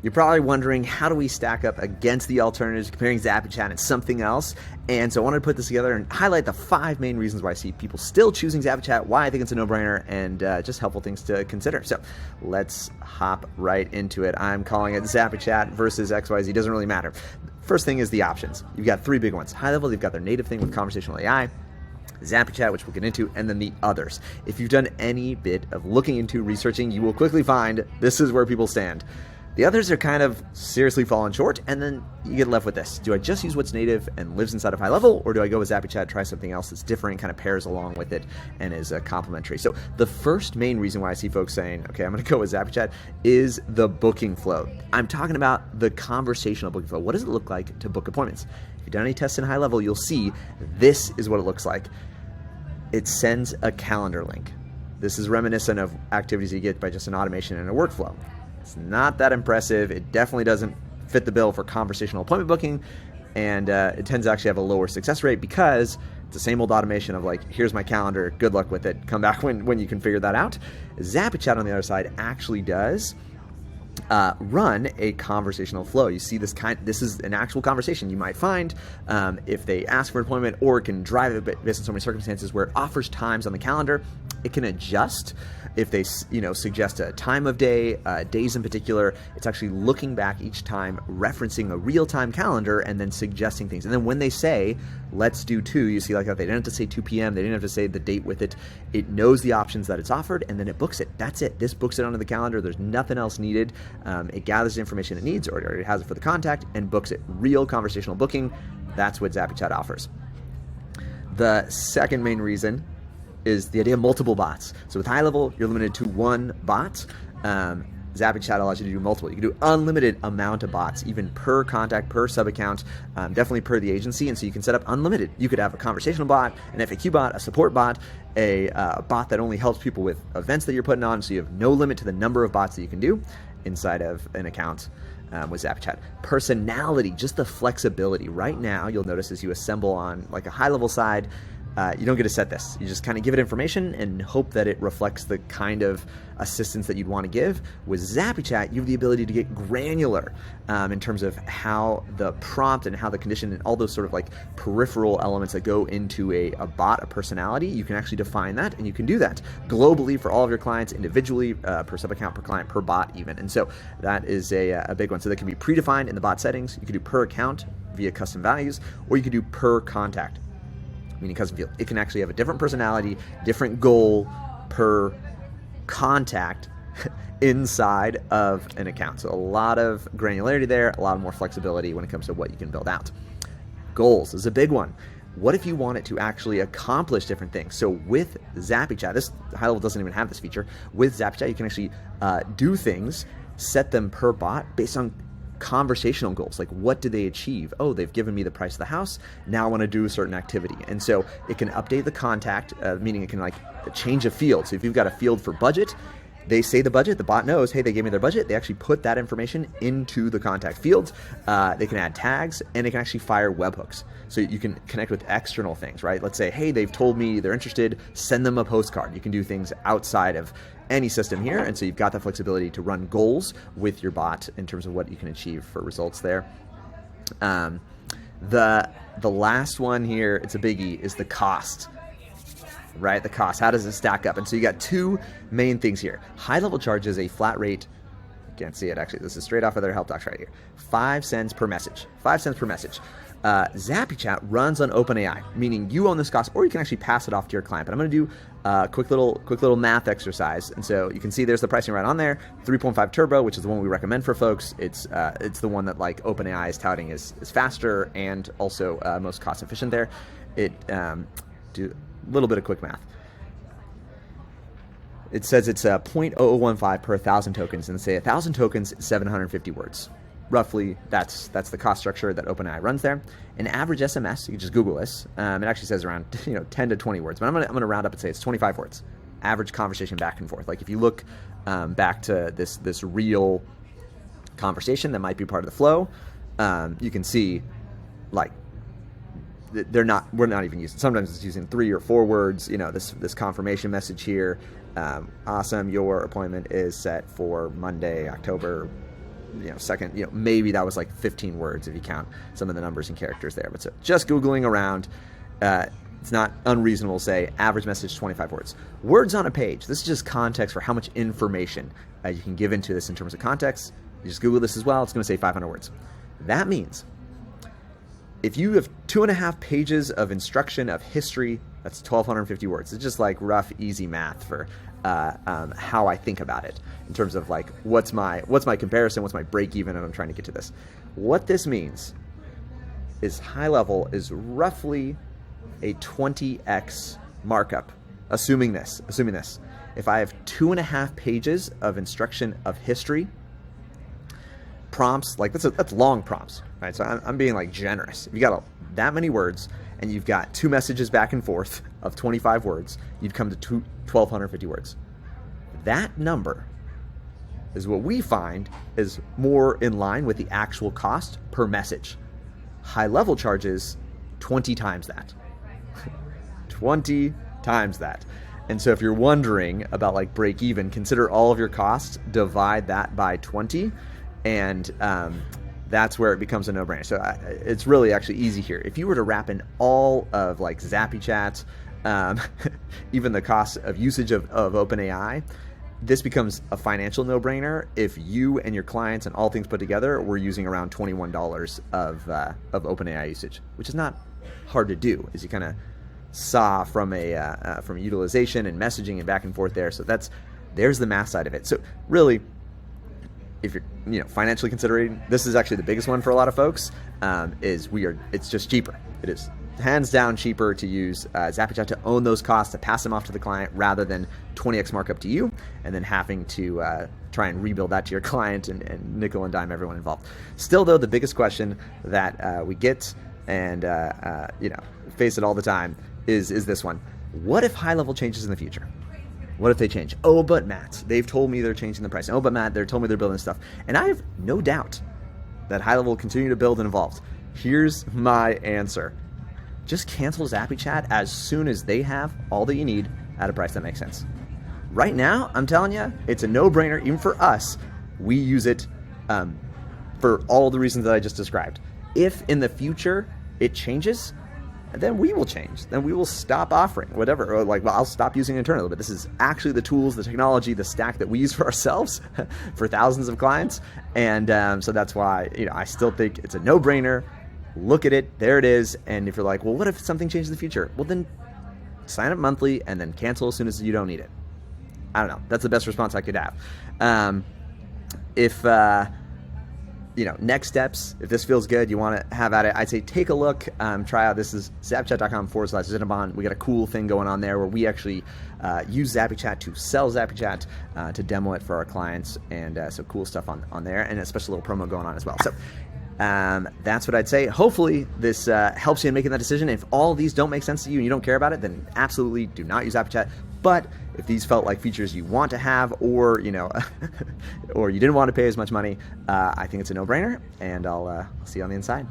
You're probably wondering, how do we stack up against the alternatives, comparing ZappyChat and something else? And so I wanted to put this together and highlight the 5 main reasons why I see people still choosing ZappyChat, why I think it's a no-brainer, and just helpful things to consider. So let's hop right into it. I'm calling it ZappyChat versus XYZ. Doesn't really matter. First thing is the options. You've got 3 big ones. High level, they've got their native thing with conversational AI, ZappyChat, which we'll get into, and then the others. If you've done any bit of looking into researching, you will quickly find this is where people stand. The others are kind of seriously falling short, and then you get left with this. Do I just use what's native and lives inside of high level, or do I go with ZappyChat, try something else that's different, kind of pairs along with it, and is complementary? So the first main reason why I see folks saying, okay, I'm going to go with ZappyChat, is the booking flow. I'm talking about the conversational booking flow. What does it look like to book appointments? If you've done any tests in high level, you'll see this is what it looks like. It sends a calendar link. This is reminiscent of activities you get by just an automation and a workflow. It's not that impressive. It definitely doesn't fit the bill for conversational appointment booking, and it tends to actually have a lower success rate because it's the same old automation of like, here's my calendar, good luck with it, come back when you can figure that out. ZappyChat on the other side actually does run a conversational flow. You see this is an actual conversation you might find if they ask for an appointment, or it can drive it based on so many circumstances where it offers times on the calendar. It can adjust if they suggest a time of day, days in particular. It's actually looking back each time, referencing a real-time calendar, and then suggesting things. And then when they say, let's do 2, you see like that they didn't have to say 2 p.m., they didn't have to say the date with it. It knows the options that it's offered, and then it books it. That's it. This books it onto the calendar. There's nothing else needed. It gathers the information it needs, or it already has it for the contact, and books it. Real conversational booking. That's what ZappyChat offers. The second main reason is the idea of multiple bots. So with high level, you're limited to 1 bot. ZappyChat allows you to do multiple. You can do unlimited amount of bots, even per contact, per sub account, definitely per the agency. And so you can set up unlimited. You could have a conversational bot, an FAQ bot, a support bot, a bot that only helps people with events that you're putting on. So you have no limit to the number of bots that you can do inside of an account with ZappyChat. Personality, just the flexibility. Right now, you'll notice as you assemble on like a high level side, you don't get to set this. You just kind of give it information and hope that it reflects the kind of assistance that you'd want to give. With ZappyChat, you have the ability to get granular in terms of how the prompt and how the condition and all those sort of like peripheral elements that go into a bot, a personality. You can actually define that, and you can do that globally for all of your clients, individually, per sub account, per client, per bot even. And so that is a big one. So that can be predefined in the bot settings. You can do per account via custom values, or you can do per contact, meaning custom field. It can actually have a different personality, different goal per contact inside of an account. So a lot of granularity there, a lot more flexibility when it comes to what you can build out. Goals is a big one. What if you want it to actually accomplish different things? So with ZappyChat, this high level doesn't even have this feature. With ZappyChat, you can actually do things, set them per bot based on conversational goals. Like, what do they achieve? Oh, they've given me the price of the house. Now I want to do a certain activity. And so it can update the contact, meaning it can like change a field. So if you've got a field for budget, they say the budget, the bot knows, hey, they gave me their budget. They actually put that information into the contact field. They can add tags, and they can actually fire webhooks. So you can connect with external things, right? Let's say, hey, they've told me they're interested, send them a postcard. You can do things outside of any system here, and so you've got the flexibility to run goals with your bot in terms of what you can achieve for results there. The last one here, it's a biggie, is the cost. Right, the cost. How does it stack up? And so you got 2 main things here. High level charges a flat rate. You can't see it actually. This is straight off of their help docs right here. 5 cents per message. 5 cents per message. ZappyChat runs on OpenAI, meaning you own this cost, or you can actually pass it off to your client. But I'm going to do a quick little math exercise. And so you can see there's the pricing right on there. 3.5 Turbo, which is the one we recommend for folks. It's the one that like OpenAI is touting is faster and also most cost efficient there. It do a little bit of quick math. It says it's 0.0015 per 1,000 tokens, and say 1,000 tokens is 750 words. Roughly, that's the cost structure that OpenAI runs there. An average SMS, you can just Google this. It actually says around 10 to 20 words, but I'm gonna round up and say it's 25 words. Average conversation back and forth. Like if you look back to this real conversation that might be part of the flow, you can see like we're not even using, sometimes it's using 3 or 4 words, this confirmation message here. Awesome, your appointment is set for Monday, October second, maybe that was like 15 words if you count some of the numbers and characters there. But so just Googling around, it's not unreasonable to say average message 25 words. Words on a page. This is just context for how much information you can give into this in terms of context. You just Google this as well. It's going to say 500 words. That means if you have 2.5 pages of instruction of history, that's 1,250 words. It's just like rough, easy math for how I think about it in terms of like what's my comparison, what's my break even, and I'm trying to get to this. What this means is high level is roughly a 20x markup, assuming this. If I have 2.5 pages of instruction of history, prompts, like that's long prompts, right? So I'm being like generous. If you got that many words and you've got 2 messages back and forth of 25 words, you'd come to 1,250 words. That number is what we find is more in line with the actual cost per message. High level charges 20 times that. 20 times that. And so if you're wondering about like break even, consider all of your costs, divide that by 20, and that's where it becomes a no-brainer. So it's really actually easy here. If you were to wrap in all of like ZappyChat, even the cost of usage of OpenAI, this becomes a financial no-brainer if you and your clients and all things put together were using around $21 of OpenAI usage, which is not hard to do, as you kind of saw from utilization and messaging and back and forth there. So there's the math side of it. So really, if you're financially considering, this is actually the biggest one for a lot of folks. It's just cheaper. It is hands down cheaper to use ZappyChat to own those costs, to pass them off to the client, rather than 20x markup to you and then having to try and rebuild that to your client and nickel and dime everyone involved. Still though, the biggest question that we get and face it all the time is this one. What if high level changes in the future? What if they change? Oh, but Matt, they've told me they're changing the price. Oh, but Matt, they're told me they're building stuff. And I have no doubt that high level will continue to build and evolve. Here's my answer. Just cancel ZappyChat as soon as they have all that you need at a price that makes sense. Right now, I'm telling you, it's a no-brainer. Even for us, we use it for all the reasons that I just described. If in the future it changes, then we will change. Then we will stop offering whatever. Or I'll stop using it internally. But this is actually the tools, the technology, the stack that we use for ourselves for thousands of clients. And so that's why I still think it's a no-brainer. Look at it. There it is. And if you're like, well, what if something changes in the future? Well, then sign up monthly and then cancel as soon as you don't need it. I don't know. That's the best response I could have. Next steps, if this feels good, you want to have at it, I'd say take a look, try out. This is ZappyChat.com/Zinnabon. We got a cool thing going on there where we actually use ZappyChat to sell ZappyChat, to demo it for our clients. And so cool stuff on there, and a special little promo going on as well. So that's what I'd say. Hopefully this helps you in making that decision. If all of these don't make sense to you and you don't care about it, then absolutely do not use ZappyChat. But if these felt like features you want to have, or or you didn't want to pay as much money, I think it's a no-brainer, and I'll see you on the inside.